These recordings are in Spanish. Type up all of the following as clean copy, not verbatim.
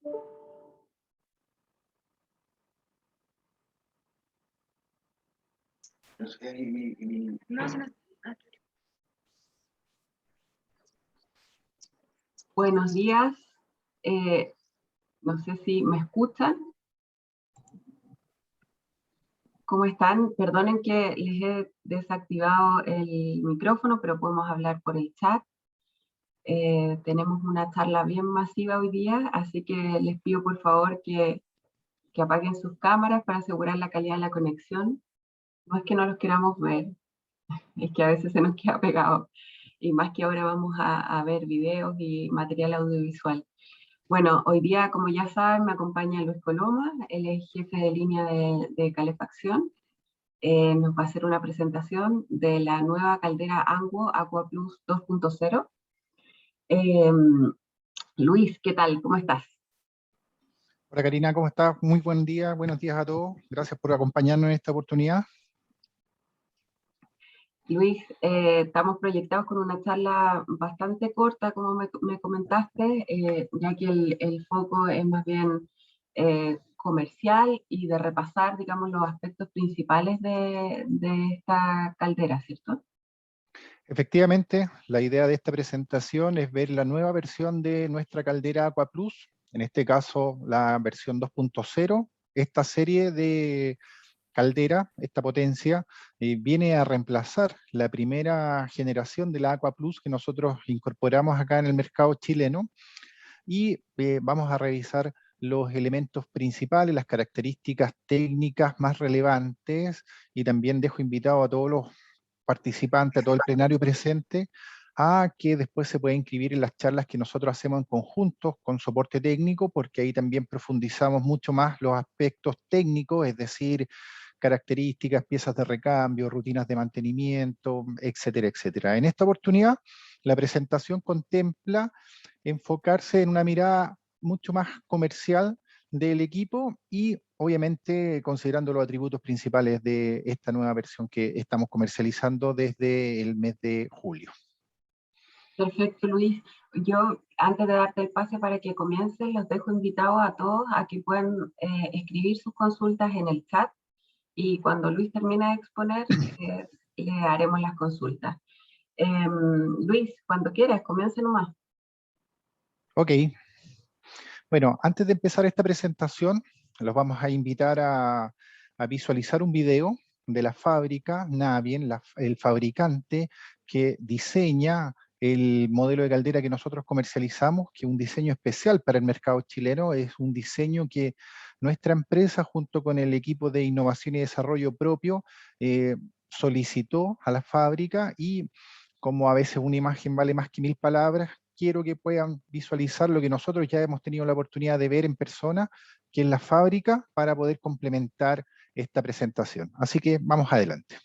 No, si no. Buenos días. No sé si me escuchan. ¿Cómo están? Perdonen que les he desactivado el micrófono, pero podemos hablar por el chat. Tenemos una charla bien masiva hoy día, así que les pido por favor que apaguen sus cámaras para asegurar la calidad de la conexión. No es que no los queramos ver, es que a veces se nos queda pegado. Y más que ahora vamos a ver videos y material audiovisual. Bueno, hoy día, como ya saben, me acompaña Luis Coloma, él es jefe de línea de calefacción. Nos va a hacer una presentación de la nueva caldera Anguo Aqua Plus 2.0. Luis, ¿qué tal? ¿Cómo estás? Hola Karina, ¿cómo estás? Muy buen día, buenos días a todos. Gracias por acompañarnos en esta oportunidad. Luis, estamos proyectados con una charla bastante corta, como me comentaste, ya que el foco es más bien comercial y de repasar, digamos, los aspectos principales de esta caldera, ¿cierto? Efectivamente, la idea de esta presentación es ver la nueva versión de nuestra caldera Aqua Plus, en este caso la versión 2.0. Esta serie de caldera, esta potencia, viene a reemplazar la primera generación de la Aqua Plus que nosotros incorporamos acá en el mercado chileno, y vamos a revisar los elementos principales, las características técnicas más relevantes, y también dejo invitado a todos los participantes, a todo el plenario presente, a que después se pueda inscribir en las charlas que nosotros hacemos en conjunto con soporte técnico, porque ahí también profundizamos mucho más los aspectos técnicos, es decir, características, piezas de recambio, rutinas de mantenimiento, etcétera, etcétera. En esta oportunidad, la presentación contempla enfocarse en una mirada mucho más comercial del equipo y obviamente considerando los atributos principales de esta nueva versión que estamos comercializando desde el mes de julio. Perfecto, Luis. Yo, antes de darte el pase para que comiencen, los dejo invitados a todos a que puedan escribir sus consultas en el chat, y cuando Luis termine de exponer, le haremos las consultas. Luis, cuando quieras, comience nomás. Ok. Bueno, antes de empezar esta presentación, los vamos a invitar a visualizar un video de la fábrica Navien, el fabricante que diseña el modelo de caldera que nosotros comercializamos, que es un diseño especial para el mercado chileno. Es un diseño que nuestra empresa, junto con el equipo de innovación y desarrollo propio, solicitó a la fábrica, y como a veces una imagen vale más que 1000 palabras, quiero que puedan visualizar lo que nosotros ya hemos tenido la oportunidad de ver en persona, que es la fábrica, para poder complementar esta presentación. Así que vamos adelante.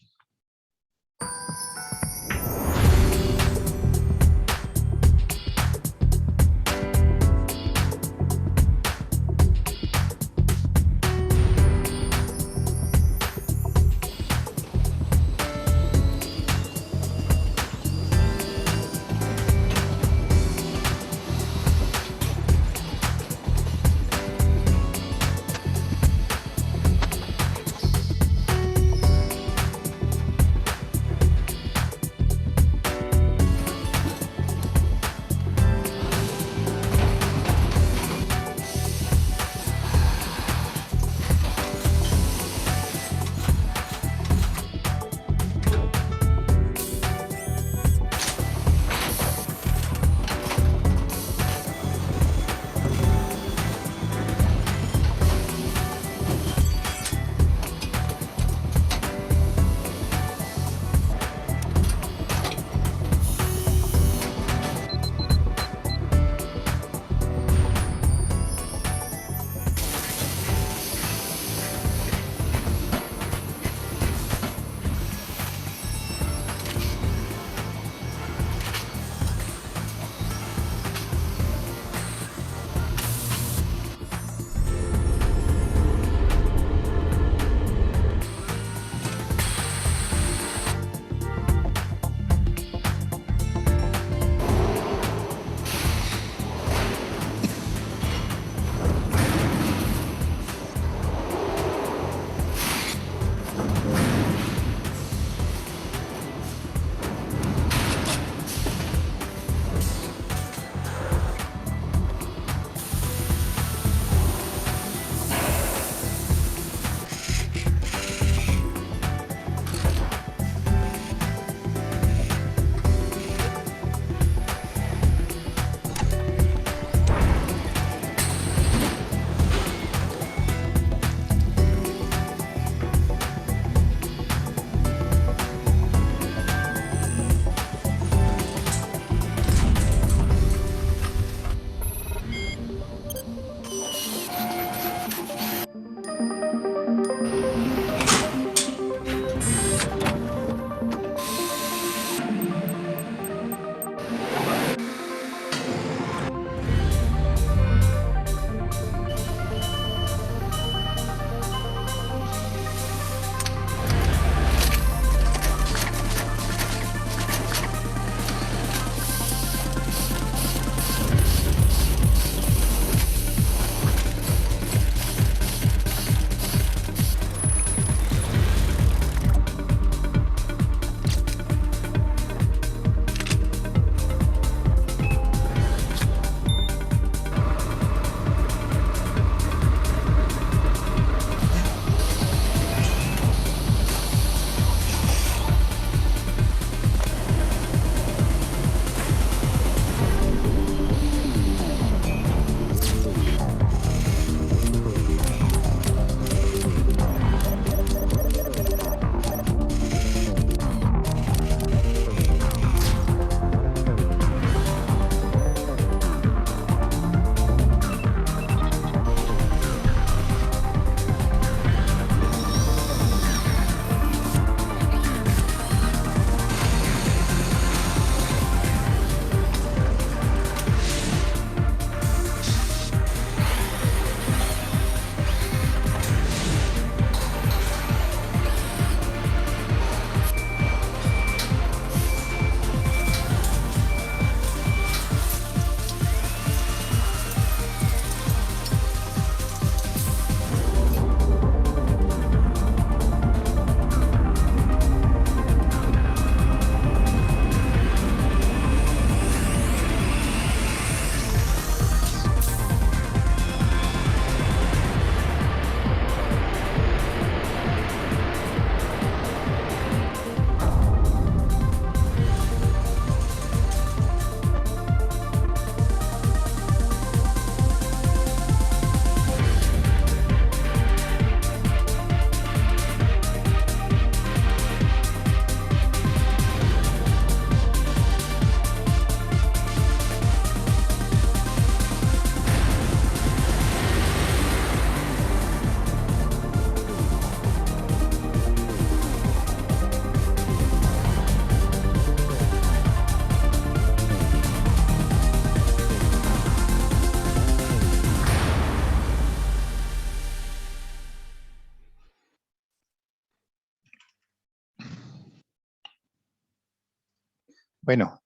Bueno,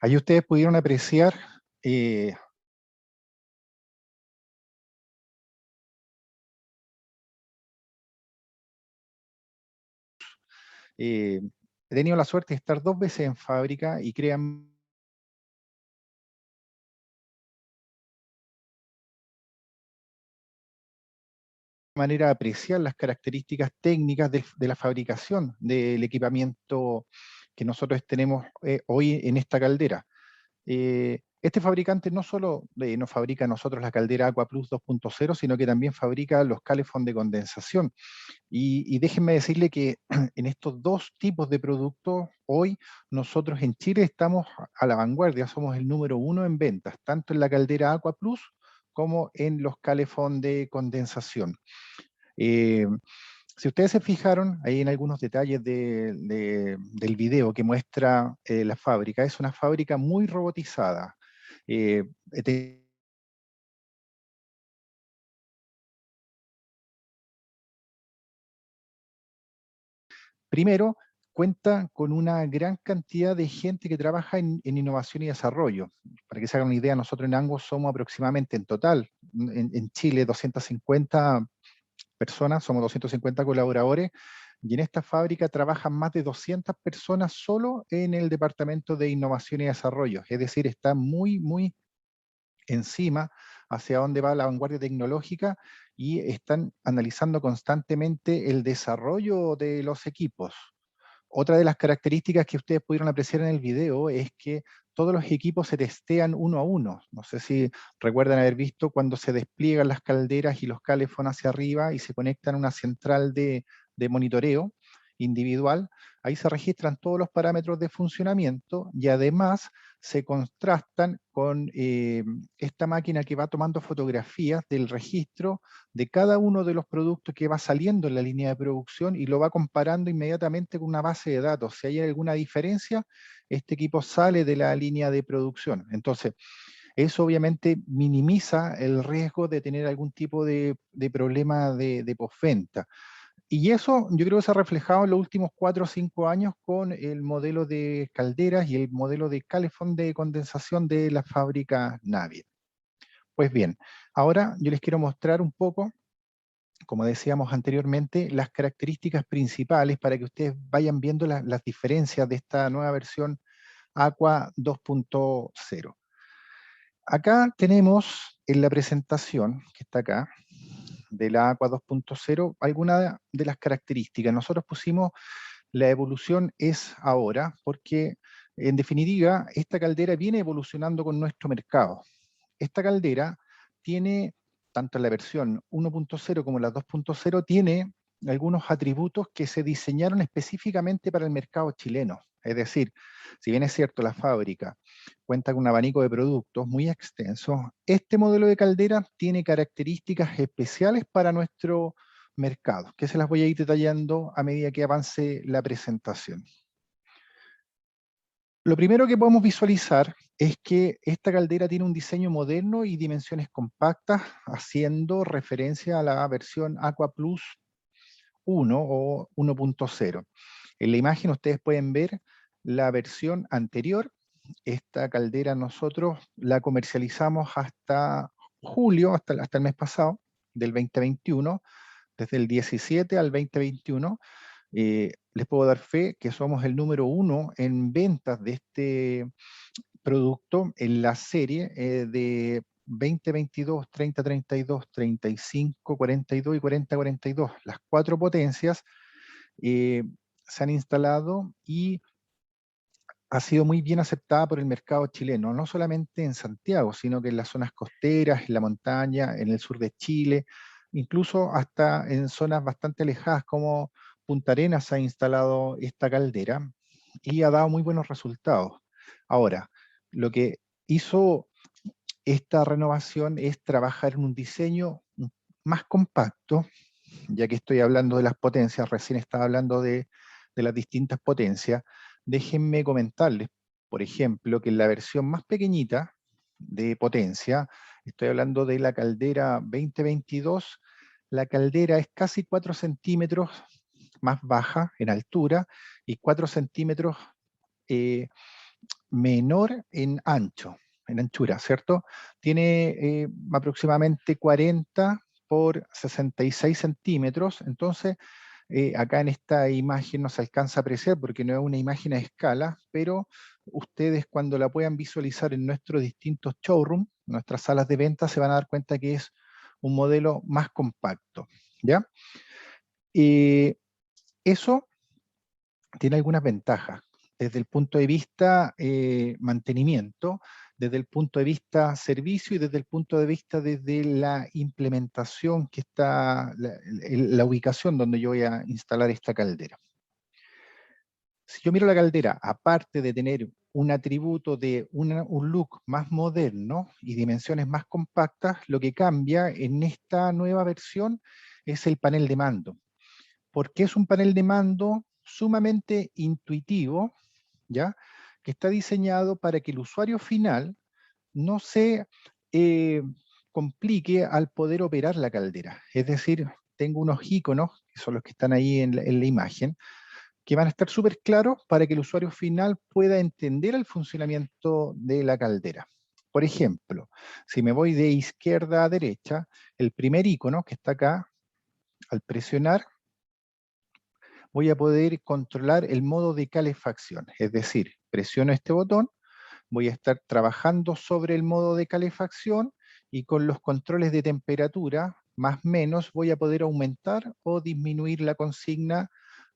ahí ustedes pudieron apreciar he tenido la suerte de estar 2 veces en fábrica y crean manera de apreciar las características técnicas de la fabricación del equipamiento que nosotros tenemos hoy en esta caldera. Este fabricante no solo nos fabrica a nosotros la caldera AquaPlus 2.0, sino que también fabrica los calefón de condensación. Y déjenme decirle que en estos dos tipos de productos, hoy nosotros en Chile estamos a la vanguardia, somos el número 1 en ventas, tanto en la caldera AquaPlus como en los calefón de condensación. Eh, si ustedes se fijaron ahí en algunos detalles del video que muestra la fábrica, es una fábrica muy robotizada. Eh, Primero, cuenta con una gran cantidad de gente que trabaja en innovación y desarrollo. Para que se hagan una idea, nosotros en Angus somos aproximadamente en total, en Chile, 250 personas, somos 250 colaboradores, y en esta fábrica trabajan más de 200 personas solo en el departamento de innovación y desarrollo. Es decir, está muy, muy encima hacia dónde va la vanguardia tecnológica y están analizando constantemente el desarrollo de los equipos. Otra de las características que ustedes pudieron apreciar en el video es que todos los equipos se testean uno a uno. No sé si recuerdan haber visto cuando se despliegan las calderas y los calefón hacia arriba y se conectan a una central de monitoreo individual. Ahí se registran todos los parámetros de funcionamiento y además se contrastan con esta máquina que va tomando fotografías del registro de cada uno de los productos que va saliendo en la línea de producción y lo va comparando inmediatamente con una base de datos. Si hay alguna diferencia, este equipo sale de la línea de producción. Entonces, eso obviamente minimiza el riesgo de tener algún tipo de problema de postventa. Y eso yo creo que se ha reflejado en los últimos 4 o 5 años con el modelo de calderas y el modelo de calefón de condensación de la fábrica Navia. Pues bien, ahora yo les quiero mostrar un poco, como decíamos anteriormente, las características principales para que ustedes vayan viendo las diferencias de esta nueva versión Aqua 2.0. Acá tenemos en la presentación, que está acá, de la Aqua 2.0, algunas de las características. Nosotros pusimos la evolución es ahora, porque en definitiva esta caldera viene evolucionando con nuestro mercado. Esta caldera tiene, tanto en la versión 1.0 como la 2.0, tiene algunos atributos que se diseñaron específicamente para el mercado chileno. Es decir, si bien es cierto la fábrica cuenta con un abanico de productos muy extenso, este modelo de caldera tiene características especiales para nuestro mercado, que se las voy a ir detallando a medida que avance la presentación. Lo primero que podemos visualizar es que esta caldera tiene un diseño moderno y dimensiones compactas, haciendo referencia a la versión Aqua Plus 1 o 1.0. En la imagen ustedes pueden ver la versión anterior. Esta caldera nosotros la comercializamos hasta julio, hasta el mes pasado, del 2021, desde el 17 al 2021. Les puedo dar fe que somos el número 1 en ventas de este producto en la serie de 2022, 3032, 3542 y 4042. Las 4 potencias eh, se han instalado y ha sido muy bien aceptada por el mercado chileno, no solamente en Santiago, sino que en las zonas costeras, en la montaña, en el sur de Chile, incluso hasta en zonas bastante alejadas como Punta Arenas se ha instalado esta caldera y ha dado muy buenos resultados. Ahora, lo que hizo esta renovación es trabajar en un diseño más compacto, ya que estoy hablando de las potencias, recién estaba hablando de las distintas potencias. Déjenme comentarles, por ejemplo, que en la versión más pequeñita de potencia, estoy hablando de la caldera 2022, la caldera es casi 4 centímetros más baja en altura y 4 centímetros menor en ancho, en anchura, ¿cierto? Tiene aproximadamente 40 por 66 centímetros, entonces acá en esta imagen no se alcanza a apreciar porque no es una imagen a escala, pero ustedes cuando la puedan visualizar en nuestros distintos showrooms, nuestras salas de venta, se van a dar cuenta que es un modelo más compacto, ¿ya? Eso tiene algunas ventajas desde el punto de vista mantenimiento, desde el punto de vista servicio y desde el punto de vista desde la implementación que está, la ubicación donde yo voy a instalar esta caldera. Si yo miro la caldera, aparte de tener un atributo de un look más moderno y dimensiones más compactas, lo que cambia en esta nueva versión es el panel de mando. Porque es un panel de mando sumamente intuitivo, ¿ya? Que está diseñado para que el usuario final no se complique al poder operar la caldera. Es decir, tengo unos iconos, que son los que están ahí en la imagen, que van a estar súper claros para que el usuario final pueda entender el funcionamiento de la caldera. Por ejemplo, si me voy de izquierda a derecha, el primer icono que está acá, al presionar, voy a poder controlar el modo de calefacción. Es decir, presiono este botón, voy a estar trabajando sobre el modo de calefacción y con los controles de temperatura, más o menos, voy a poder aumentar o disminuir la consigna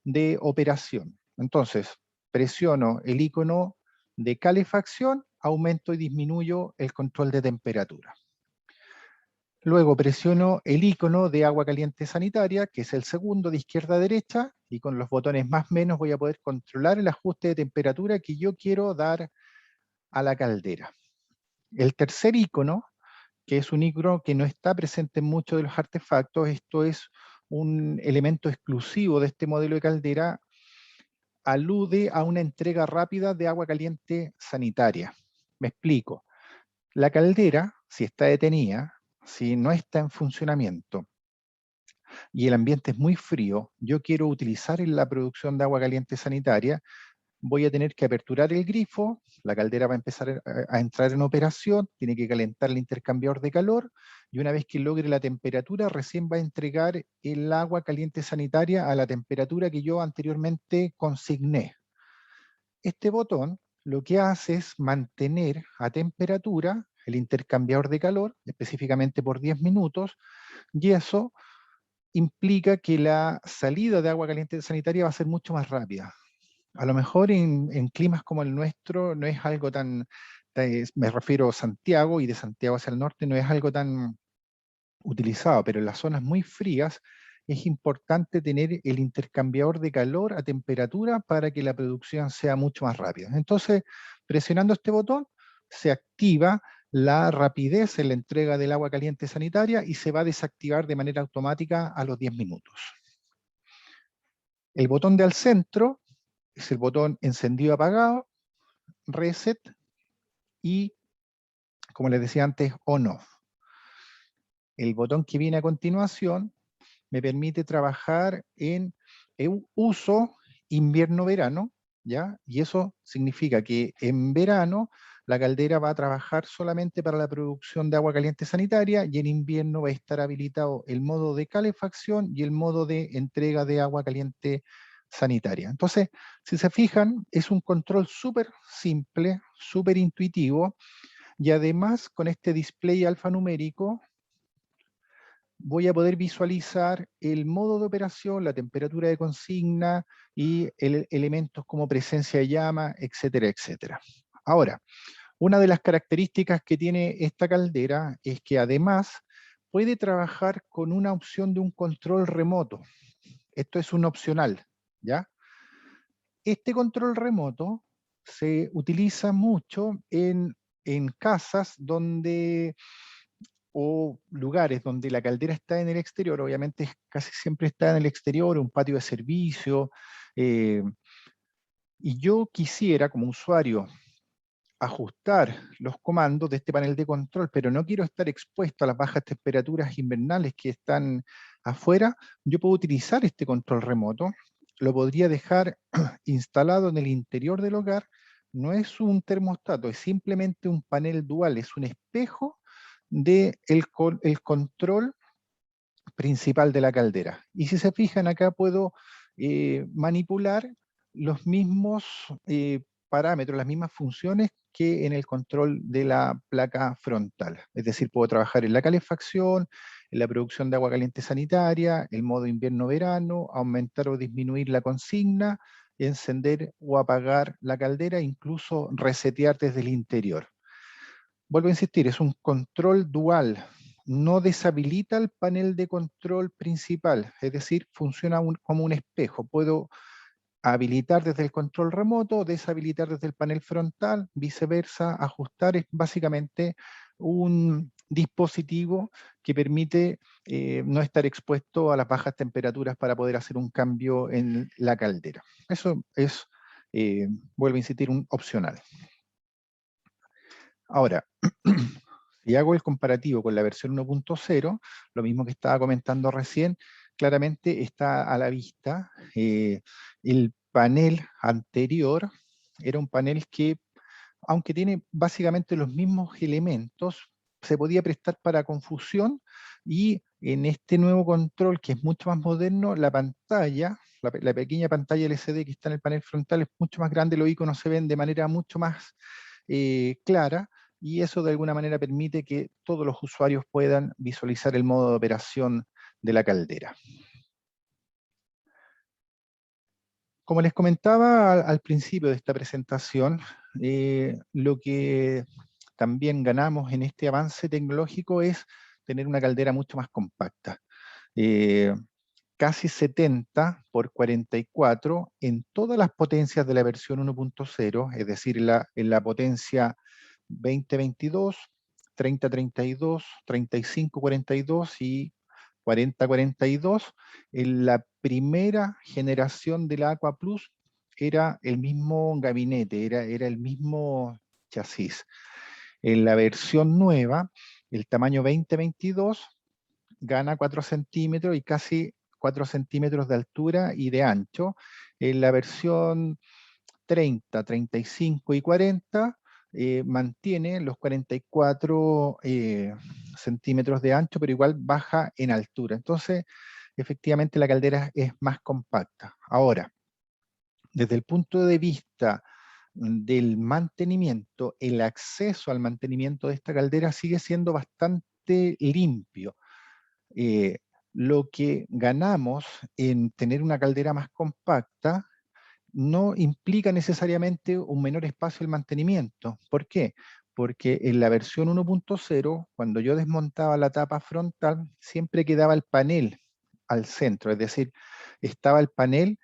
de operación. Entonces, presiono el icono de calefacción, aumento y disminuyo el control de temperatura. Luego presiono el icono de agua caliente sanitaria, que es el segundo de izquierda a derecha, y con los botones más menos voy a poder controlar el ajuste de temperatura que yo quiero dar a la caldera. El tercer icono, que es un icono que no está presente en muchos de los artefactos, esto es un elemento exclusivo de este modelo de caldera, alude a una entrega rápida de agua caliente sanitaria. Me explico. La caldera, si está detenida, si no está en funcionamiento y el ambiente es muy frío, yo quiero utilizar en la producción de agua caliente sanitaria, voy a tener que aperturar el grifo, la caldera va a empezar a entrar en operación, tiene que calentar el intercambiador de calor, y una vez que logre la temperatura, recién va a entregar el agua caliente sanitaria a la temperatura que yo anteriormente consigné. Este botón lo que hace es mantener a temperatura el intercambiador de calor, específicamente por 10 minutos, y eso implica que la salida de agua caliente sanitaria va a ser mucho más rápida. A lo mejor en climas como el nuestro no es algo me refiero a Santiago, y de Santiago hacia el norte no es algo tan utilizado, pero en las zonas muy frías es importante tener el intercambiador de calor a temperatura para que la producción sea mucho más rápida. Entonces, presionando este botón, se activa la rapidez en la entrega del agua caliente sanitaria y se va a desactivar de manera automática a los 10 minutos. El botón de al centro es el botón encendido-apagado, reset y, como les decía antes, on-off. El botón que viene a continuación me permite trabajar en uso invierno-verano, ¿ya? Y eso significa que en verano la caldera va a trabajar solamente para la producción de agua caliente sanitaria y en invierno va a estar habilitado el modo de calefacción y el modo de entrega de agua caliente sanitaria. Entonces, si se fijan, es un control súper simple, súper intuitivo, y además con este display alfanumérico voy a poder visualizar el modo de operación, la temperatura de consigna y elementos como presencia de llama, etcétera, etcétera. Ahora, una de las características que tiene esta caldera es que además puede trabajar con una opción de un control remoto. Esto es un opcional, ¿ya? Este control remoto se utiliza mucho en casas donde o lugares donde la caldera está en el exterior, obviamente casi siempre está en el exterior, un patio de servicio, eh, y yo quisiera como usuario ajustar los comandos de este panel de control, pero no quiero estar expuesto a las bajas temperaturas invernales que están afuera, yo puedo utilizar este control remoto, lo podría dejar instalado en el interior del hogar, no es un termostato, es simplemente un panel dual, es un espejo del el control principal de la caldera. Y si se fijan acá puedo manipular los mismos parámetros, las mismas funciones que en el control de la placa frontal. Es decir, puedo trabajar en la calefacción, en la producción de agua caliente sanitaria, el modo invierno-verano, aumentar o disminuir la consigna, encender o apagar la caldera, incluso resetear desde el interior. Vuelvo a insistir, es un control dual, no deshabilita el panel de control principal, es decir, funciona como un espejo. Puedo habilitar desde el control remoto, deshabilitar desde el panel frontal, viceversa, ajustar. Es básicamente un dispositivo que permite no estar expuesto a las bajas temperaturas para poder hacer un cambio en la caldera. Eso es, vuelvo a insistir, un opcional. Ahora, si hago el comparativo con la versión 1.0, lo mismo que estaba comentando recién, claramente está a la vista. El panel anterior era un panel que, aunque tiene básicamente los mismos elementos, se podía prestar para confusión, y en este nuevo control, que es mucho más moderno, la pantalla, la pequeña pantalla LCD que está en el panel frontal es mucho más grande, los iconos se ven de manera mucho más clara, y eso de alguna manera permite que todos los usuarios puedan visualizar el modo de operación de la caldera. Como les comentaba al principio de esta presentación, lo que también ganamos en este avance tecnológico es tener una caldera mucho más compacta. Casi 70 por 44 en todas las potencias de la versión 1.0, es decir, en la potencia 2022, 3032, 3542 y 4042. En la primera generación de la Aqua Plus era el mismo gabinete, era el mismo chasis. En la versión nueva, el tamaño 2022 gana 4 centímetros y casi 4 centímetros de altura y de ancho. En la versión 30, 35 y 40 mantiene los 44 centímetros de ancho, pero igual baja en altura. Entonces, efectivamente la caldera es más compacta. Ahora, desde el punto de vista del mantenimiento, el acceso al mantenimiento de esta caldera sigue siendo bastante limpio. Lo que ganamos en tener una caldera más compacta no implica necesariamente un menor espacio el mantenimiento. ¿Por qué? Porque en la versión 1.0, cuando yo desmontaba la tapa frontal, siempre quedaba el panel al centro, es decir, estaba el panel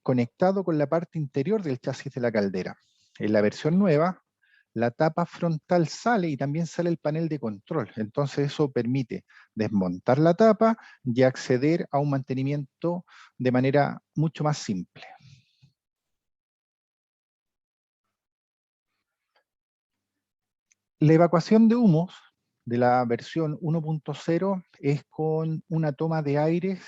conectado con la parte interior del chasis de la caldera. En la versión nueva, la tapa frontal sale y también sale el panel de control. Entonces eso permite desmontar la tapa y acceder a un mantenimiento de manera mucho más simple. La evacuación de humos de la versión 1.0 es con una toma de aire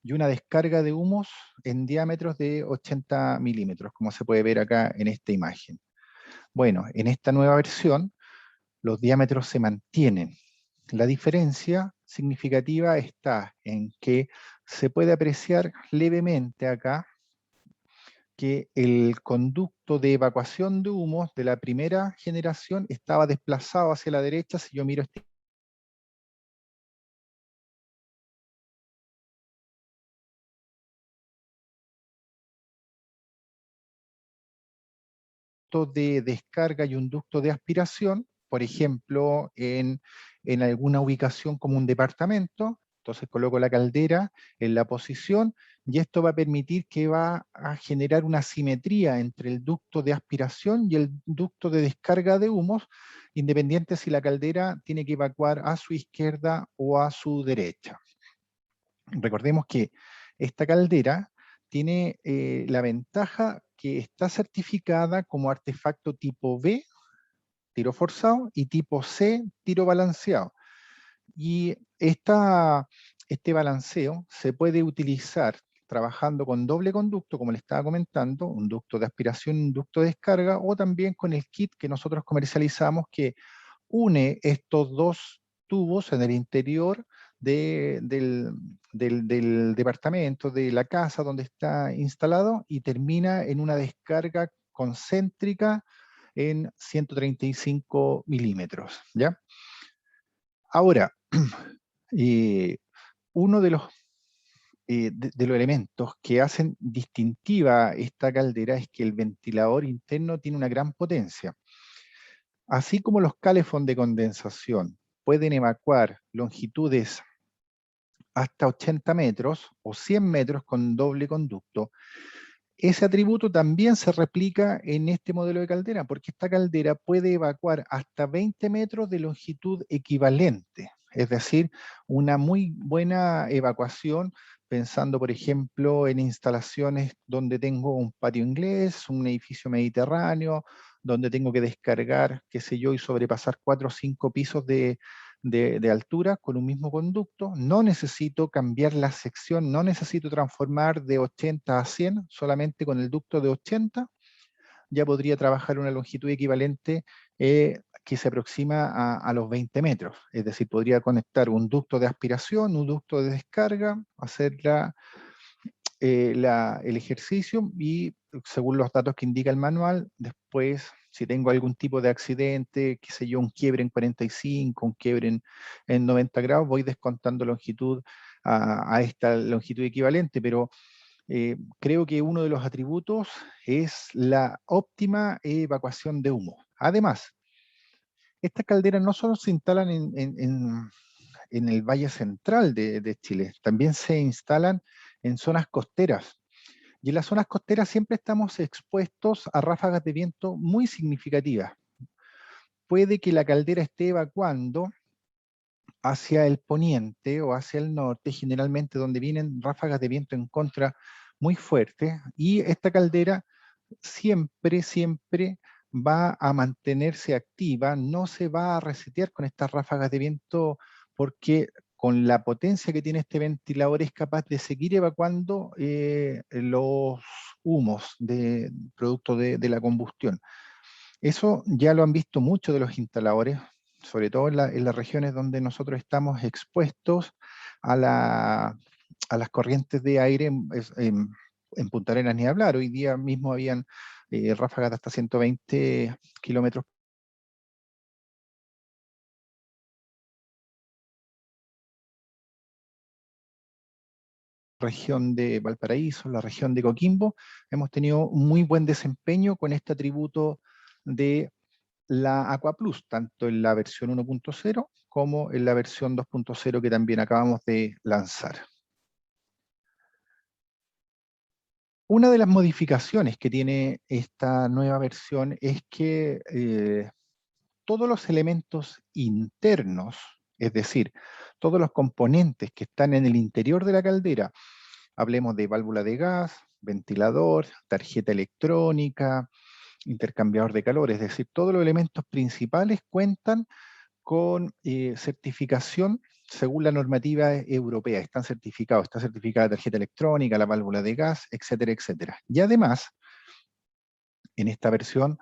y una descarga de humos en diámetros de 80 milímetros, como se puede ver acá en esta imagen. Bueno, en esta nueva versión los diámetros se mantienen. La diferencia significativa está en que se puede apreciar levemente acá que el conducto de evacuación de humos de la primera generación estaba desplazado hacia la derecha. Si yo miro este ducto de descarga y un ducto de aspiración, por ejemplo, en alguna ubicación como un departamento, entonces coloco la caldera en la posición, y esto va a permitir que va a generar una simetría entre el ducto de aspiración y el ducto de descarga de humos, independiente si la caldera tiene que evacuar a su izquierda o a su derecha. Recordemos que esta caldera tiene la ventaja que está certificada como artefacto tipo B, tiro forzado, y tipo C, tiro balanceado. Y este balanceo se puede utilizar trabajando con doble conducto, como le estaba comentando, un ducto de aspiración y un ducto de descarga, o también con el kit que nosotros comercializamos que une estos dos tubos en el interior del departamento, de la casa donde está instalado, y termina en una descarga concéntrica en 135 milímetros, ¿ya? Ahora, uno de los elementos que hacen distintiva esta caldera es que el ventilador interno tiene una gran potencia. Así como los calefón de condensación pueden evacuar longitudes hasta 80 metros o 100 metros con doble conducto, ese atributo también se replica en este modelo de caldera, porque esta caldera puede evacuar hasta 20 metros de longitud equivalente, es decir, una muy buena evacuación, pensando por ejemplo en instalaciones donde tengo un patio inglés, un edificio mediterráneo, donde tengo que descargar, qué sé yo, y sobrepasar 4 o 5 pisos de altura con un mismo conducto. No necesito cambiar la sección, no necesito transformar de 80 a 100, solamente con el ducto de 80 ya podría trabajar una longitud equivalente que se aproxima a los 20 metros. Es decir, podría conectar un ducto de aspiración, un ducto de descarga, hacer el ejercicio y según los datos que indica el manual, después si tengo algún tipo de accidente, qué sé yo, un quiebre en 45, un quiebre en 90 grados, voy descontando longitud a esta longitud equivalente, pero creo que uno de los atributos es la óptima evacuación de humo. Además, estas calderas no solo se instalan en el valle central de Chile, también se instalan en zonas costeras. Y en las zonas costeras siempre estamos expuestos a ráfagas de viento muy significativas. Puede que la caldera esté evacuando hacia el poniente o hacia el norte, generalmente donde vienen ráfagas de viento en contra muy fuertes, y esta caldera siempre va a mantenerse activa, no se va a resetear con estas ráfagas de viento, porque con la potencia que tiene este ventilador es capaz de seguir evacuando los humos producto de la combustión. Eso ya lo han visto muchos de los instaladores, sobre todo en las regiones donde nosotros estamos expuestos a las corrientes de aire en Punta Arenas ni hablar. Hoy día mismo habían ráfagas de hasta 120 kilómetros región de Valparaíso, la región de Coquimbo. Hemos tenido un muy buen desempeño con este atributo de la Aqua Plus, tanto en la versión 1.0 como en la versión 2.0 que también acabamos de lanzar. Una de las modificaciones que tiene esta nueva versión es que todos los elementos internos, es decir, todos los componentes que están en el interior de la caldera, hablemos de válvula de gas, ventilador, tarjeta electrónica, intercambiador de calor, es decir, todos los elementos principales cuentan con certificación según la normativa europea. Están certificados, está certificada la tarjeta electrónica, la válvula de gas, etcétera, etcétera. Y además, en esta versión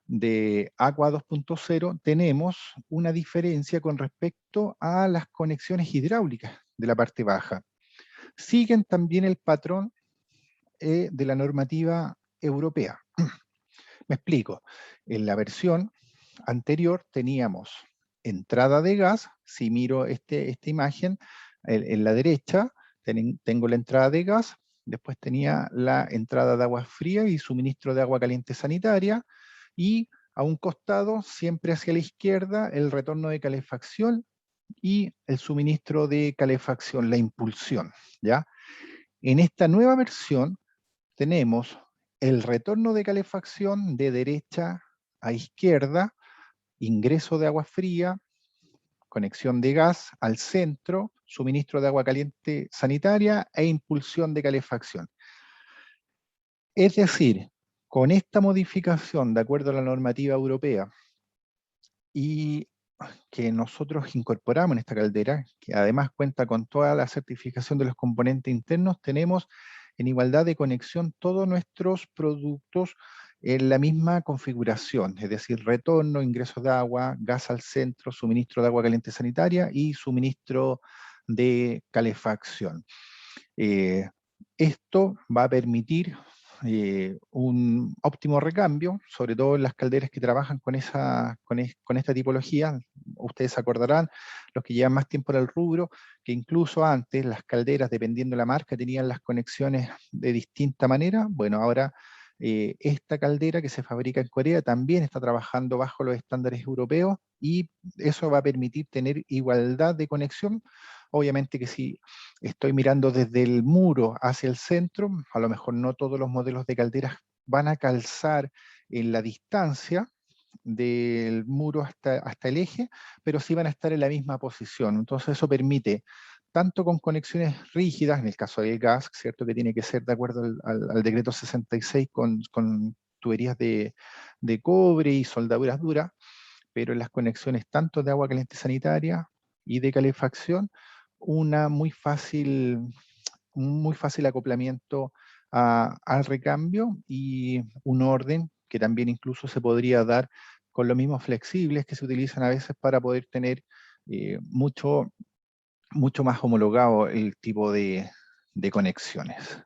de Aqua 2.0 tenemos una diferencia con respecto a las conexiones hidráulicas de la parte baja. Siguen también el patrón de la normativa europea. Me explico. En la versión anterior teníamos entrada de gas. Si miro esta imagen, en la derecha tengo la entrada de gas, después tenía la entrada de agua fría y suministro de agua caliente sanitaria, y a un costado, siempre hacia la izquierda, el retorno de calefacción y el suministro de calefacción, la impulsión, ¿ya? En esta nueva versión tenemos el retorno de calefacción de derecha a izquierda, ingreso de agua fría, conexión de gas al centro, suministro de agua caliente sanitaria e impulsión de calefacción. Es decir, con esta modificación, de acuerdo a la normativa europea, y que nosotros incorporamos en esta caldera, que además cuenta con toda la certificación de los componentes internos, tenemos en igualdad de conexión todos nuestros productos en la misma configuración, es decir, retorno, ingresos de agua, gas al centro, suministro de agua caliente sanitaria y suministro de calefacción. Esto va a permitir un óptimo recambio, sobre todo en las calderas que trabajan con esta tipología. Ustedes se acordarán, los que llevan más tiempo en el rubro, que incluso antes las calderas, dependiendo de la marca, tenían las conexiones de distinta manera. Bueno, ahora esta caldera que se fabrica en Corea también está trabajando bajo los estándares europeos y eso va a permitir tener igualdad de conexión. Obviamente que si estoy mirando desde el muro hacia el centro, a lo mejor no todos los modelos de calderas van a calzar en la distancia del muro hasta el eje, pero sí van a estar en la misma posición. Entonces eso permite, tanto con conexiones rígidas, en el caso del gas, ¿cierto? Que tiene que ser de acuerdo al decreto 66 con tuberías de cobre y soldaduras duras, pero en las conexiones tanto de agua caliente sanitaria y de calefacción, una muy fácil acoplamiento al recambio y un orden que también incluso se podría dar con los mismos flexibles que se utilizan a veces para poder tener mucho más homologado el tipo de conexiones.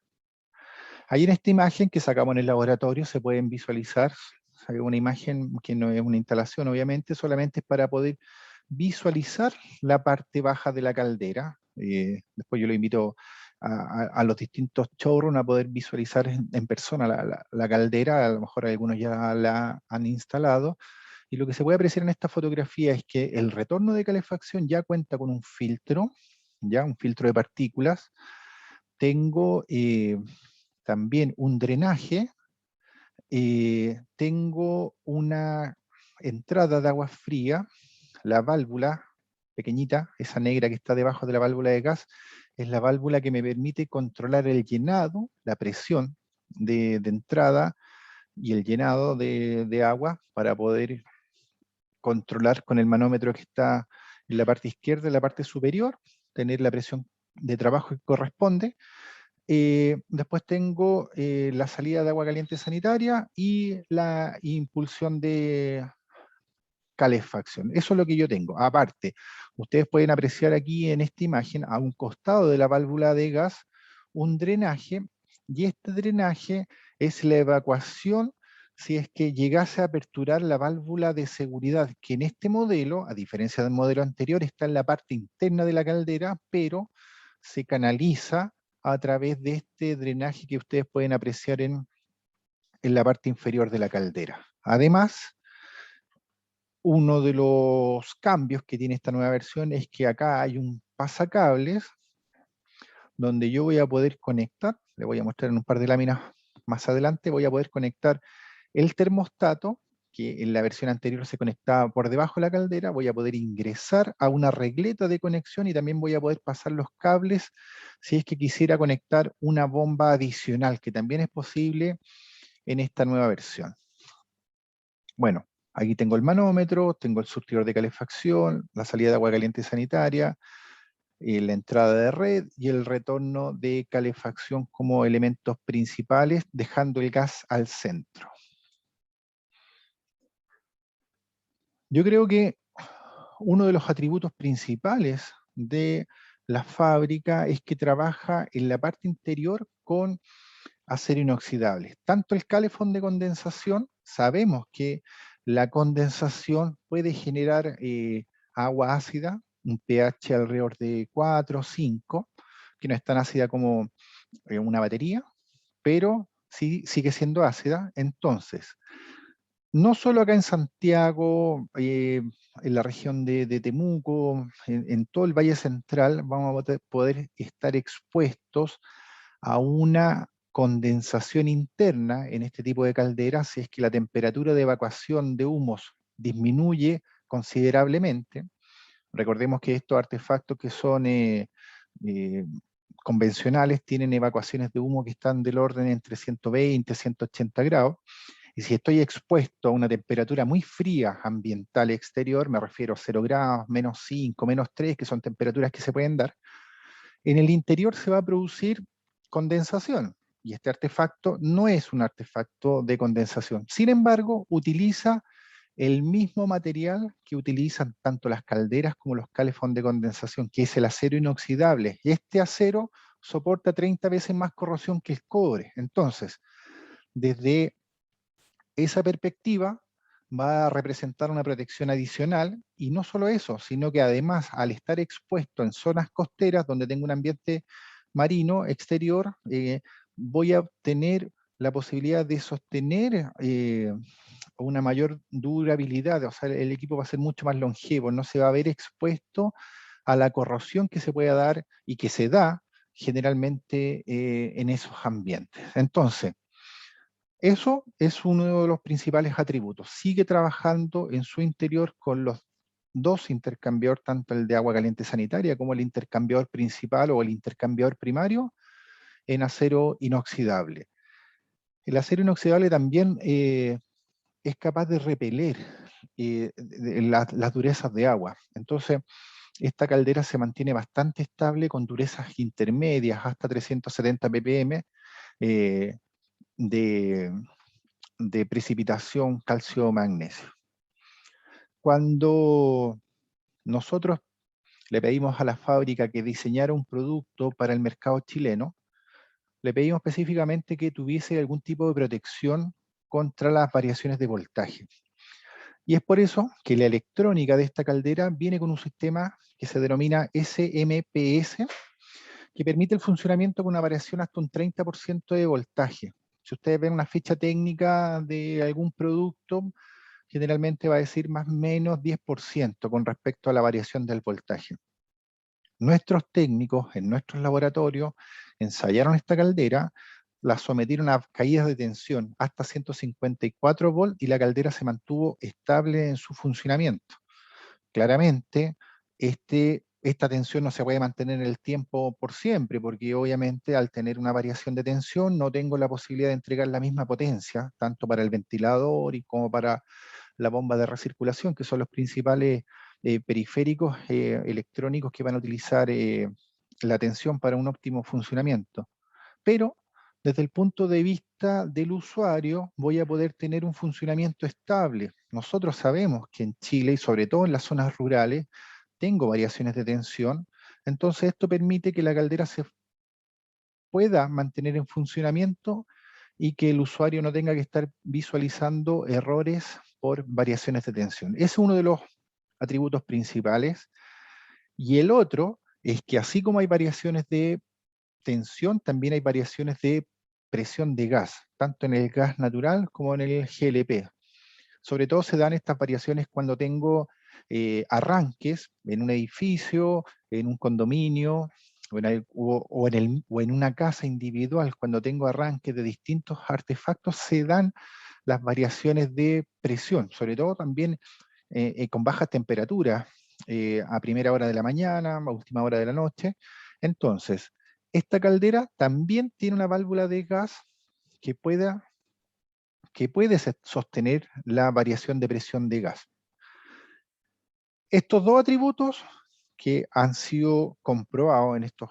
Ahí en esta imagen que sacamos en el laboratorio se pueden visualizar, una imagen que no es una instalación obviamente, solamente es para poder visualizar la parte baja de la caldera. Después yo lo invito a los distintos showrooms a poder visualizar en persona la caldera, a lo mejor algunos ya la han instalado, y lo que se puede apreciar en esta fotografía es que el retorno de calefacción ya cuenta con un filtro, ya un filtro de partículas. Tengo también un drenaje, tengo una entrada de agua fría, la válvula pequeñita, esa negra que está debajo de la válvula de gas, es la válvula que me permite controlar el llenado, la presión de entrada y el llenado de agua para poder controlar con el manómetro que está en la parte izquierda, en la parte superior, tener la presión de trabajo que corresponde. Después tengo la salida de agua caliente sanitaria y la impulsión de calefacción. Eso es lo que yo tengo. Aparte, ustedes pueden apreciar aquí en esta imagen, a un costado de la válvula de gas, un drenaje, y este drenaje es la evacuación si es que llegase a aperturar la válvula de seguridad, que en este modelo, a diferencia del modelo anterior, está en la parte interna de la caldera, pero se canaliza a través de este drenaje que ustedes pueden apreciar en la parte inferior de la caldera. Además, uno de los cambios que tiene esta nueva versión es que acá hay un pasacables donde yo voy a poder conectar, le voy a mostrar en un par de láminas más adelante, voy a poder conectar el termostato, que en la versión anterior se conectaba por debajo de la caldera, voy a poder ingresar a una regleta de conexión y también voy a poder pasar los cables si es que quisiera conectar una bomba adicional, que también es posible en esta nueva versión. Bueno, aquí tengo el manómetro, tengo el surtidor de calefacción, la salida de agua caliente sanitaria, la entrada de red y el retorno de calefacción como elementos principales, dejando el gas al centro. Yo creo que uno de los atributos principales de la fábrica es que trabaja en la parte interior con acero inoxidable. Tanto el calefón de condensación, sabemos que la condensación puede generar agua ácida, un pH alrededor de 4 o 5, que no es tan ácida como una batería, pero sí sigue siendo ácida. Entonces, no solo acá en Santiago, en la región de Temuco, en todo el Valle Central, vamos a poder estar expuestos a una condensación interna en este tipo de calderas si es que la temperatura de evacuación de humos disminuye considerablemente. Recordemos que estos artefactos que son eh, convencionales tienen evacuaciones de humo que están del orden entre 120 y 180 grados. Y si estoy expuesto a una temperatura muy fría ambiental exterior, me refiero a 0 grados, menos 5, menos 3, que son temperaturas que se pueden dar, en el interior se va a producir condensación. y este artefacto no es un artefacto de condensación. Sin embargo, utiliza el mismo material que utilizan tanto las calderas como los calefón de condensación, que es el acero inoxidable. Y este acero soporta 30 veces más corrosión que el cobre. Entonces, desde esa perspectiva, va a representar una protección adicional, y no solo eso, sino que además, al estar expuesto en zonas costeras donde tengo un ambiente marino exterior, voy a tener la posibilidad de sostener una mayor durabilidad, o sea, el equipo va a ser mucho más longevo, no se va a ver expuesto a la corrosión que se pueda dar y que se da generalmente en esos ambientes. Entonces, eso es uno de los principales atributos. Sigue trabajando en su interior con los dos intercambiadores, tanto el de agua caliente sanitaria como el intercambiador principal o el intercambiador primario, en acero inoxidable. El acero inoxidable también es capaz de repeler las durezas de agua. Entonces, esta caldera se mantiene bastante estable con durezas intermedias, hasta 370 ppm eh, de, de precipitación calcio-magnesio. Cuando nosotros le pedimos a la fábrica que diseñara un producto para el mercado chileno, le pedimos específicamente que tuviese algún tipo de protección contra las variaciones de voltaje. Y es por eso que la electrónica de esta caldera viene con un sistema que se denomina SMPS, que permite el funcionamiento con una variación hasta un 30% de voltaje. Si ustedes ven una ficha técnica de algún producto, generalmente va a decir más o menos 10% con respecto a la variación del voltaje. Nuestros técnicos en nuestros laboratorios ensayaron esta caldera, la sometieron a caídas de tensión hasta 154 volts y la caldera se mantuvo estable en su funcionamiento. Claramente, esta tensión no se puede mantener en el tiempo por siempre, porque obviamente al tener una variación de tensión no tengo la posibilidad de entregar la misma potencia, tanto para el ventilador y como para la bomba de recirculación, que son los principales periféricos electrónicos que van a utilizar la tensión para un óptimo funcionamiento. Pero desde el punto de vista del usuario, voy a poder tener un funcionamiento estable. Nosotros sabemos que en Chile, y sobre todo en las zonas rurales, tengo variaciones de tensión, entonces esto permite que la caldera se pueda mantener en funcionamiento y que el usuario no tenga que estar visualizando errores por variaciones de tensión. Ese es uno de los atributos principales. Y el otro es que así como hay variaciones de tensión, también hay variaciones de presión de gas, tanto en el gas natural como en el GLP. Sobre todo se dan estas variaciones cuando tengo arranques en un edificio, en un condominio, o en una casa individual. Cuando tengo arranques de distintos artefactos, se dan las variaciones de presión, sobre todo también con bajas temperaturas, a primera hora de la mañana, a última hora de la noche. Entonces, esta caldera también tiene una válvula de gas que puede sostener la variación de presión de gas. Estos dos atributos que han sido comprobados en estos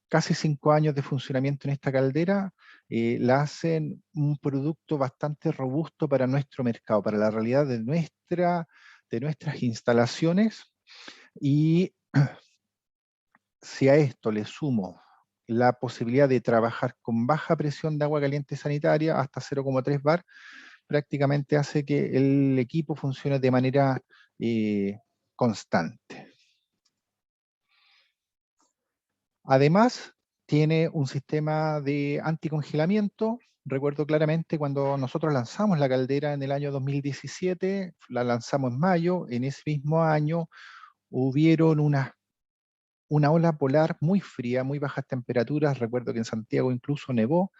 casi 5 años de funcionamiento en esta caldera, la hacen un producto bastante robusto para nuestro mercado, para la realidad de nuestras instalaciones. Y si a esto le sumo la posibilidad de trabajar con baja presión de agua caliente sanitaria, hasta 0,3 bar, prácticamente hace que el equipo funcione de manera constante. Además, tiene un sistema de anticongelamiento. Recuerdo claramente cuando nosotros lanzamos la caldera en el año 2017, la lanzamos en mayo. En ese mismo año hubieron una ola polar muy fría, muy bajas temperaturas. Recuerdo que en Santiago incluso nevó.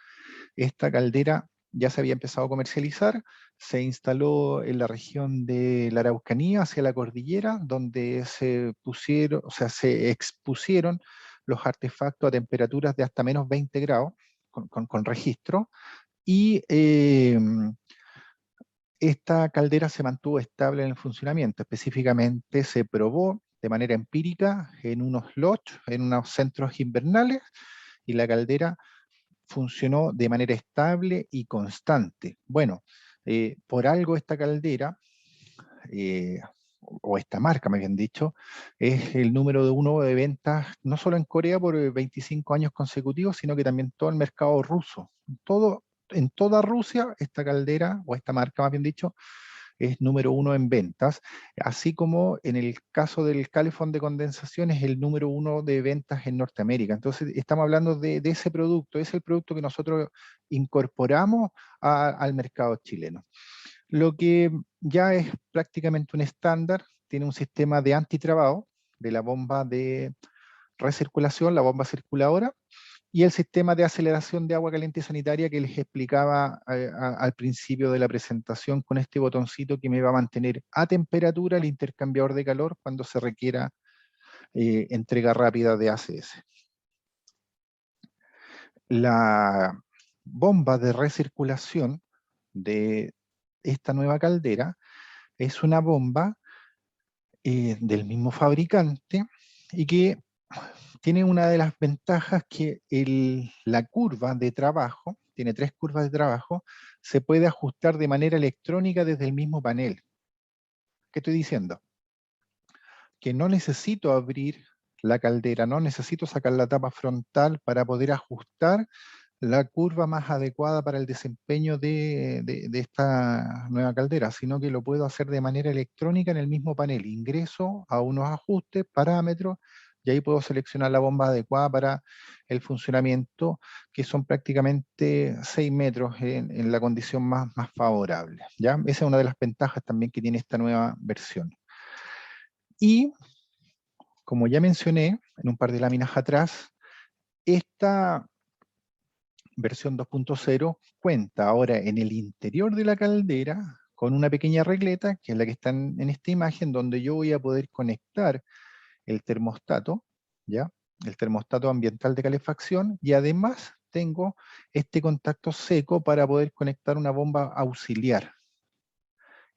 Esta caldera ya se había empezado a comercializar, se instaló en la región de la Araucanía, hacia la cordillera, donde se expusieron los artefactos a temperaturas de hasta menos 20 grados, con registro, y esta caldera se mantuvo estable en el funcionamiento. Específicamente se probó de manera empírica en unos lodge, en unos centros invernales, y la caldera funcionó de manera estable y constante. Bueno, por algo esta caldera, o esta marca, me habían dicho, es el número uno de ventas, no solo en Corea por 25 años consecutivos, sino que también todo el mercado ruso. En toda Rusia, esta caldera, o esta marca más bien dicho, es número uno en ventas, así como en el caso del calefón de condensación es el número uno de ventas en Norteamérica. Entonces estamos hablando de ese producto, es el producto que nosotros incorporamos al mercado chileno. Lo que ya es prácticamente un estándar, tiene un sistema de antitrabado de la bomba de recirculación, la bomba circuladora, y el sistema de aceleración de agua caliente sanitaria que les explicaba al principio de la presentación con este botoncito que me va a mantener a temperatura el intercambiador de calor cuando se requiera entrega rápida de ACS. La bomba de recirculación de esta nueva caldera es una bomba del mismo fabricante y que tiene una de las ventajas que la curva de trabajo, tiene 3 curvas de trabajo, se puede ajustar de manera electrónica desde el mismo panel. ¿Qué estoy diciendo? Que no necesito abrir la caldera, no necesito sacar la tapa frontal para poder ajustar la curva más adecuada para el desempeño de esta nueva caldera, sino que lo puedo hacer de manera electrónica en el mismo panel. Ingreso a unos ajustes, parámetros, y ahí puedo seleccionar la bomba adecuada para el funcionamiento, que son prácticamente 6 metros en la condición más favorable. ¿Ya? Esa es una de las ventajas también que tiene esta nueva versión. Y, como ya mencioné en un par de láminas atrás, esta versión 2.0 cuenta ahora en el interior de la caldera con una pequeña regleta, que es la que está en esta imagen, donde yo voy a poder conectar el termostato, ¿ya? El termostato ambiental de calefacción, y además tengo este contacto seco para poder conectar una bomba auxiliar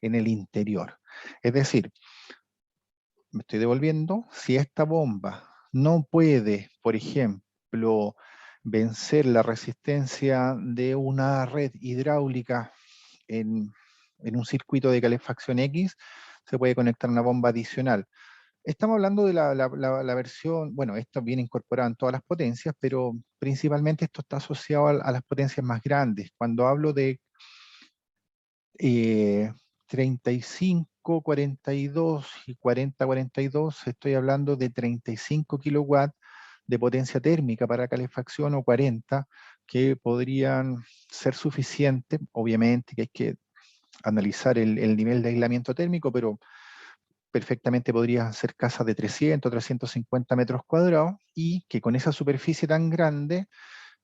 en el interior. Es decir, me estoy devolviendo, si esta bomba no puede, por ejemplo, vencer la resistencia de una red hidráulica en, en un circuito de calefacción X, se puede conectar una bomba adicional. Estamos hablando de la versión, bueno, esto viene incorporado en todas las potencias, pero principalmente esto está asociado a las potencias más grandes. Cuando hablo de 35, 42 y 40, 42, estoy hablando de 35 kilowatts de potencia térmica para calefacción o 40 que podrían ser suficientes, obviamente que hay que analizar el nivel de aislamiento térmico, pero perfectamente podrían ser casas de 300, 350 metros cuadrados y que con esa superficie tan grande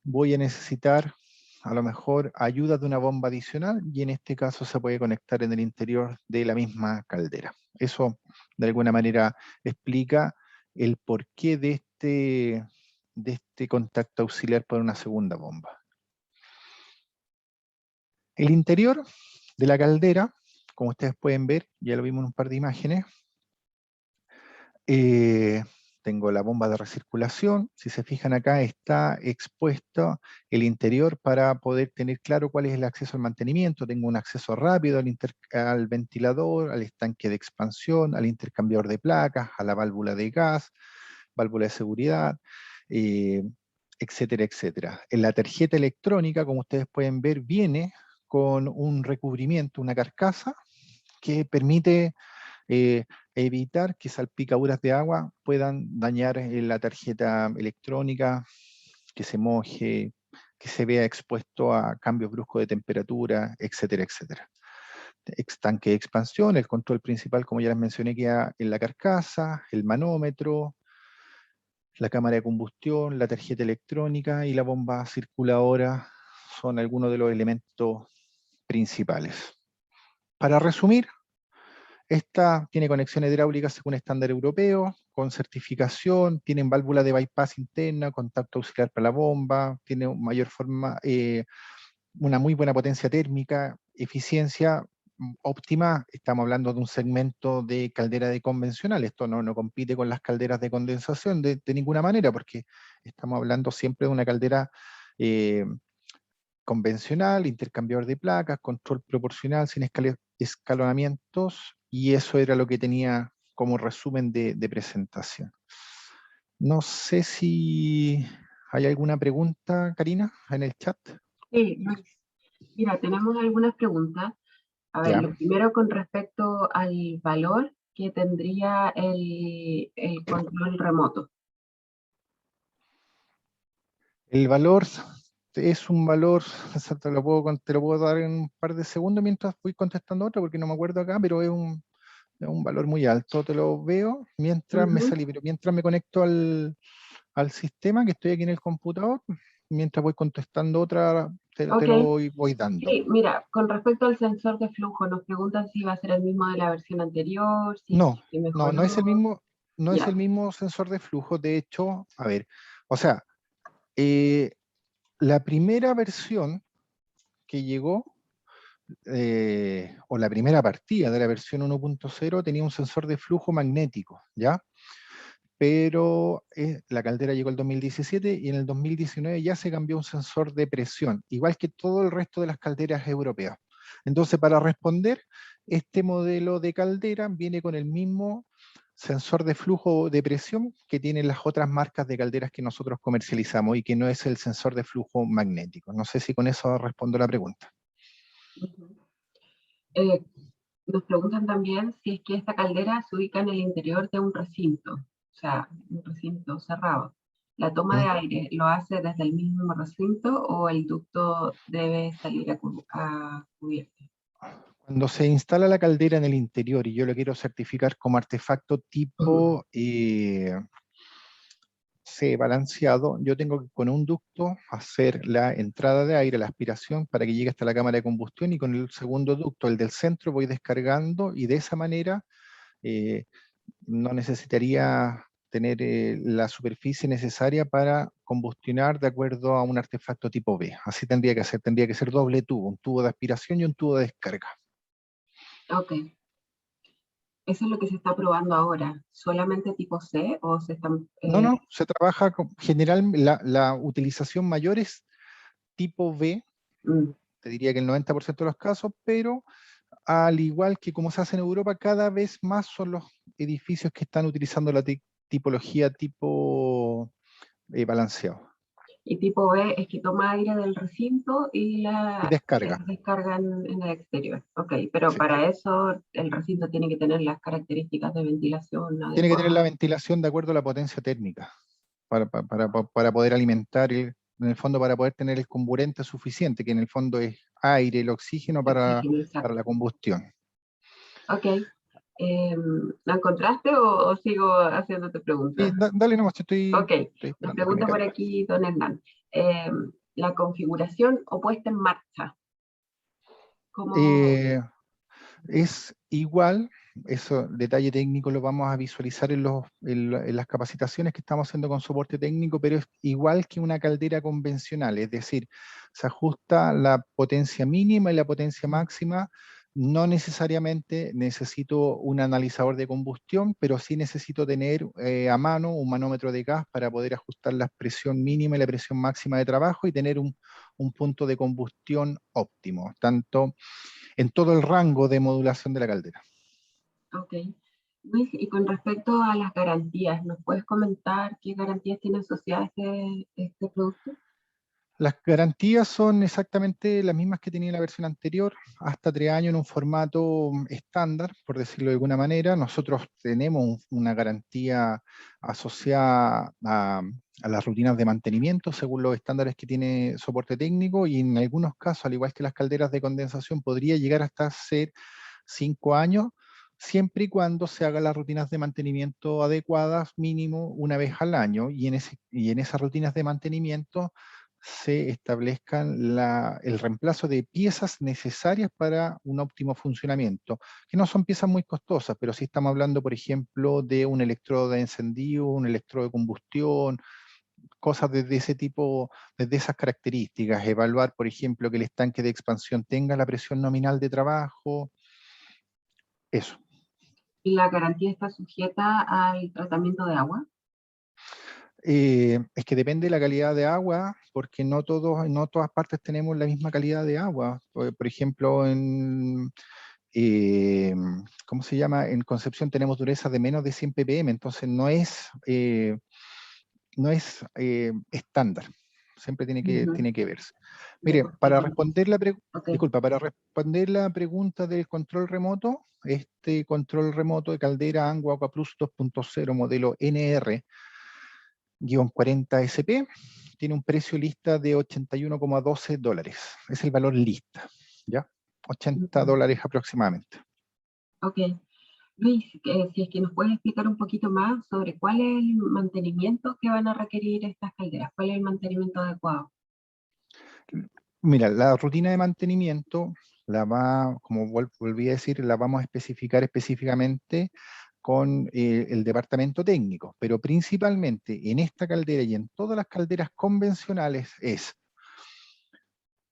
voy a necesitar a lo mejor ayuda de una bomba adicional y en este caso se puede conectar en el interior de la misma caldera. Eso de alguna manera explica el porqué de este contacto auxiliar por una segunda bomba. El interior de la caldera, como ustedes pueden ver, ya lo vimos en un par de imágenes, tengo la bomba de recirculación, si se fijan acá está expuesto el interior para poder tener claro cuál es el acceso al mantenimiento. Tengo un acceso rápido al ventilador, al estanque de expansión, al intercambiador de placas, a la válvula de gas, válvula de seguridad, eh, etcétera, etcétera. En la tarjeta electrónica, como ustedes pueden ver, viene con un recubrimiento, una carcasa, que permite evitar que salpicaduras de agua puedan dañar la tarjeta electrónica, que se moje, que se vea expuesto a cambios bruscos de temperatura, etcétera, etcétera. Tanque de expansión, el control principal, como ya les mencioné, queda en la carcasa, el manómetro, la cámara de combustión, la tarjeta electrónica y la bomba circuladora son algunos de los elementos principales. Para resumir, esta tiene conexiones hidráulicas según estándar europeo, con certificación, tienen válvula de bypass interna, contacto auxiliar para la bomba, tiene una muy buena potencia térmica, eficiencia óptima. Estamos hablando de un segmento de caldera de convencional, esto no compite con las calderas de condensación de ninguna manera, porque estamos hablando siempre de una caldera eh, convencional, intercambiador de placas, control proporcional sin escalonamientos, y eso era lo que tenía como resumen de presentación. No sé si hay alguna pregunta, Karina, en el chat. Sí, Luis. Mira, tenemos algunas preguntas. A ver, Ya. lo primero con respecto al valor que tendría el control remoto. El valor es un valor, te lo puedo dar en un par de segundos mientras voy contestando otra, porque no me acuerdo acá, pero es un valor muy alto. Te lo veo mientras me Ujú. salí, pero mientras me conecto al sistema, que estoy aquí en el computador, mientras voy contestando otra, te Ok, lo voy dando. sí, mira, con respecto al sensor de flujo, nos preguntan si va a ser el mismo de la versión anterior, No, si no es el mejoró. mismo, no es el Ya. mismo sensor de flujo. De hecho, a ver, o sea, eh, la primera versión que llegó, o la primera partida de la versión 1.0 tenía un sensor de flujo magnético, ¿ya? Pero la caldera llegó el 2017 y en el 2019 ya se cambió a un sensor de presión, igual que todo el resto de las calderas europeas. Entonces, para responder, este modelo de caldera viene con el mismo sensor de flujo de presión que tienen las otras marcas de calderas que nosotros comercializamos y que no es el sensor de flujo magnético. No sé si con eso respondo la pregunta. Ujú. Eh, Nos preguntan también si es que esta caldera se ubica en el interior de un recinto, o sea, un recinto cerrado. ¿La toma de ¿Mm? aire lo hace desde el mismo recinto o el ducto debe salir a cubierta? Cuando se instala la caldera en el interior y yo lo quiero certificar como artefacto tipo C balanceado, yo tengo que con un ducto hacer la entrada de aire, la aspiración para que llegue hasta la cámara de combustión, y con el segundo ducto, el del centro, voy descargando, y de esa manera eh, no necesitaría tener la superficie necesaria para combustionar de acuerdo a un artefacto tipo B. Así tendría que ser doble tubo, un tubo de aspiración y un tubo de descarga. Ok, eso es lo que se está probando ahora. ¿Solamente tipo C o se están... No, no, se trabaja con general, la utilización mayor es tipo B, mm, te diría que el 90% de los casos, pero al igual que como se hace en Europa, cada vez más son los edificios que están utilizando la tipología tipo balanceado y tipo B es que toma aire del recinto y y la descarga. descarga en el exterior. Ok, pero Sí. para eso el recinto tiene que tener las características de ventilación Tiene que tener la adecuadas. ventilación de acuerdo a la potencia térmica para poder alimentar, en el fondo, para poder tener el comburente suficiente, que en el fondo es aire, el oxígeno De oxígeno, para exacto. la combustión. Ok. ¿La encontraste o sigo haciéndote Sí, preguntas? dale nomás, Ok. estoy Nos esperando que me pregunta por cargue. aquí don Hernán. La configuración o puesta en marcha. ¿Cómo? Eh, Es igual, eso, detalle técnico lo vamos a visualizar en las capacitaciones que estamos haciendo con soporte técnico, pero es igual que una caldera convencional, es decir, se ajusta la potencia mínima y la potencia máxima. No necesariamente necesito un analizador de combustión, pero sí necesito tener a mano un manómetro de gas para poder ajustar la presión mínima y la presión máxima de trabajo y tener un punto de combustión óptimo, tanto en todo el rango de modulación de la caldera. Ok. Luis, y con respecto a las garantías, ¿nos puedes comentar qué garantías tiene asociada este producto? Las garantías son exactamente las mismas que tenía la versión anterior, hasta 3 años en un formato estándar, por decirlo de alguna manera. Nosotros tenemos una garantía asociada a las rutinas de mantenimiento según los estándares que tiene soporte técnico, y en algunos casos, al igual que las calderas de condensación, podría llegar hasta ser 5 años, siempre y cuando se hagan las rutinas de mantenimiento adecuadas, mínimo una vez al año, y en esas rutinas de mantenimiento se establezcan el reemplazo de piezas necesarias para un óptimo funcionamiento, que no son piezas muy costosas, pero sí estamos hablando, por ejemplo, de un electrodo de encendido, un electrodo de combustión, cosas de ese tipo, desde esas características. Evaluar, por ejemplo, que el estanque de expansión tenga la presión nominal de trabajo, eso. ¿La garantía está sujeta al tratamiento de agua? Es que depende de la calidad de agua, porque no todas partes tenemos la misma calidad de agua. Por ejemplo, eh, ¿cómo se llama? En Concepción tenemos dureza de menos de 100 ppm, entonces no es estándar. Siempre Ujú. tiene que verse. De Mire, coste. Ok. para responder la pregunta del control remoto, este control remoto de caldera Angua Aqua Plus 2.0 modelo NR-40SP tiene un precio lista de $81,12. Es el valor lista, ¿ya? 80 Ujú. dólares aproximadamente. Ok. Luis, si es que nos puedes explicar un poquito más sobre cuál es el mantenimiento que van a requerir estas calderas, cuál es el mantenimiento adecuado. Mira, la rutina de mantenimiento como volví a decir, la vamos a especificar específicamente con el departamento técnico, pero principalmente en esta caldera y en todas las calderas convencionales es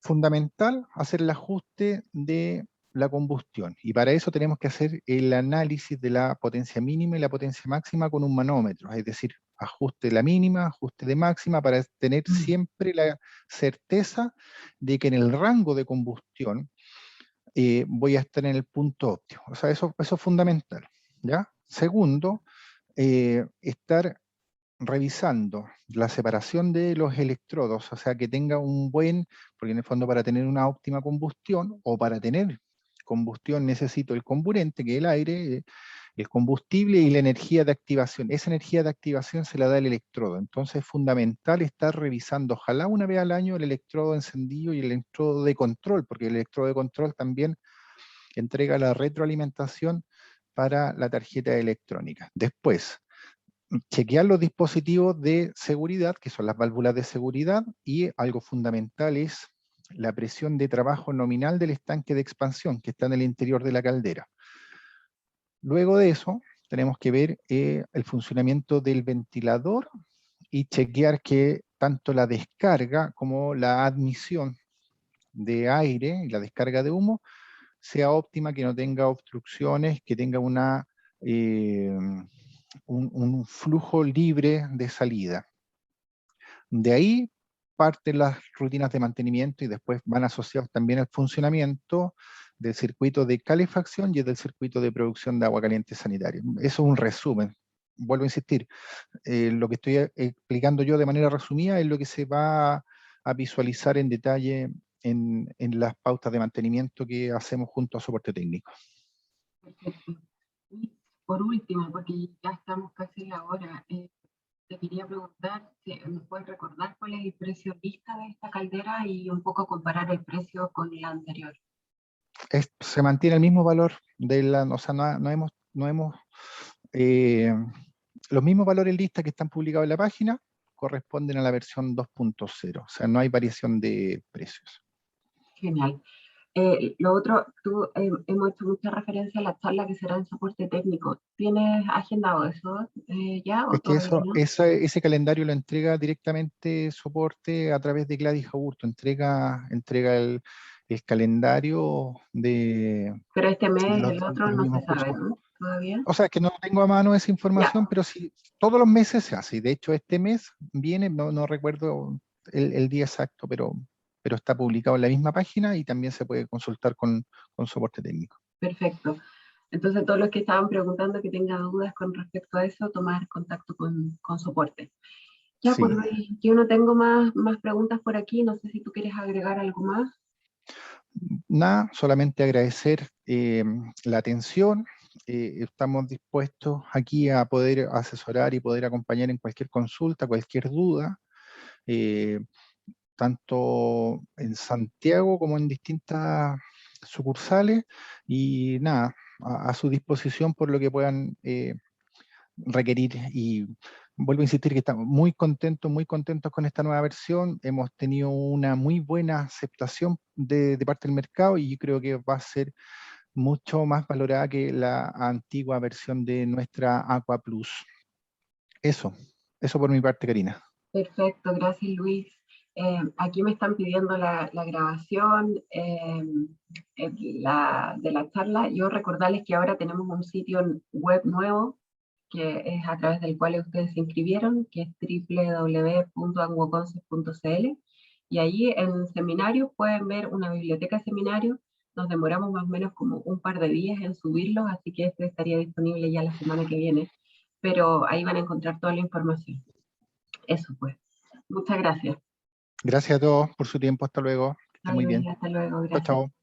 fundamental hacer el ajuste de la combustión, y para eso tenemos que hacer el análisis de la potencia mínima y la potencia máxima con un manómetro, es decir, ajuste de la mínima, ajuste de máxima, para tener Mm. siempre la certeza de que en el rango de combustión voy a estar en el punto óptimo. O sea, eso es fundamental, ¿ya? Segundo, estar revisando la separación de los electrodos, o sea, que tenga un porque en el fondo para tener una óptima combustión, o para tener combustión necesito el comburente, que es el aire, el combustible y la energía de activación. Esa energía de activación se la da el electrodo, entonces es fundamental estar revisando, ojalá una vez al año, el electrodo encendido y el electrodo de control, porque el electrodo de control también entrega la retroalimentación para la tarjeta electrónica. Después, chequear los dispositivos de seguridad, que son las válvulas de seguridad, y algo fundamental es la presión de trabajo nominal del estanque de expansión que está en el interior de la caldera. Luego de eso, tenemos que ver el funcionamiento del ventilador y chequear que tanto la descarga como la admisión de aire y la descarga de humo sea óptima, que no tenga obstrucciones, que tenga eh, un flujo libre de salida. De ahí parten las rutinas de mantenimiento y después van asociados también al funcionamiento del circuito de calefacción y del circuito de producción de agua caliente sanitaria. Eso es un resumen. Vuelvo a insistir, lo que estoy explicando yo de manera resumida es lo que se va a visualizar en detalle en las pautas de mantenimiento que hacemos junto a soporte técnico. Perfecto. Y por último, porque ya estamos casi en la hora, te quería preguntar si me puedes recordar cuál es el precio lista de esta caldera y un poco comparar el precio con la anterior. Se mantiene el mismo valor o sea, no hemos eh, los mismos valores lista que están publicados en la página corresponden a la versión 2.0, o sea, no hay variación de precios. Genial. Lo otro, hemos hecho mucha referencia a la charla que será en soporte técnico. ¿Tienes agendado eso ya o Es que todavía no? ese calendario lo entrega directamente soporte a través de Gladys Augusto, entrega el calendario Pero este de mes, los, el de otro, los no se mismos sabe, cursos. ¿no? ¿Todavía? O sea, que no tengo a mano esa información, Ya, pero sí, todos los meses se hace. Y de hecho, este mes viene, no recuerdo el día exacto, pero está publicado en la misma página y también se puede consultar con soporte técnico. perfecto. Entonces, todos los que estaban preguntando que tengan dudas con respecto a eso, tomar contacto con soporte. Ya, pues Sí, Luis, yo no tengo más preguntas por aquí. No sé si tú quieres agregar algo más. nada, solamente agradecer la atención. Estamos dispuestos aquí a poder asesorar y poder acompañar en cualquier consulta, cualquier duda, eh, tanto en Santiago como en distintas sucursales, y nada, a su disposición por lo que puedan requerir. Y vuelvo a insistir que estamos muy contentos con esta nueva versión. Hemos tenido una muy buena aceptación de parte del mercado, y yo creo que va a ser mucho más valorada que la antigua versión de nuestra Aqua Plus. Eso por mi parte, Karina. Perfecto, gracias Luis. Aquí me están pidiendo la grabación de la charla. Yo recordarles que ahora tenemos un sitio web nuevo que es a través del cual ustedes se inscribieron, que es www.anguaconce.cl, y allí en seminarios pueden ver una biblioteca de seminarios. Nos demoramos más o menos como un par de días en subirlos, así que este estaría disponible ya la semana que viene, pero ahí van a encontrar toda la información. Eso pues. Muchas gracias. Gracias a todos por su tiempo, hasta luego, que estén muy bien. Hasta luego, Chao, gracias. chao.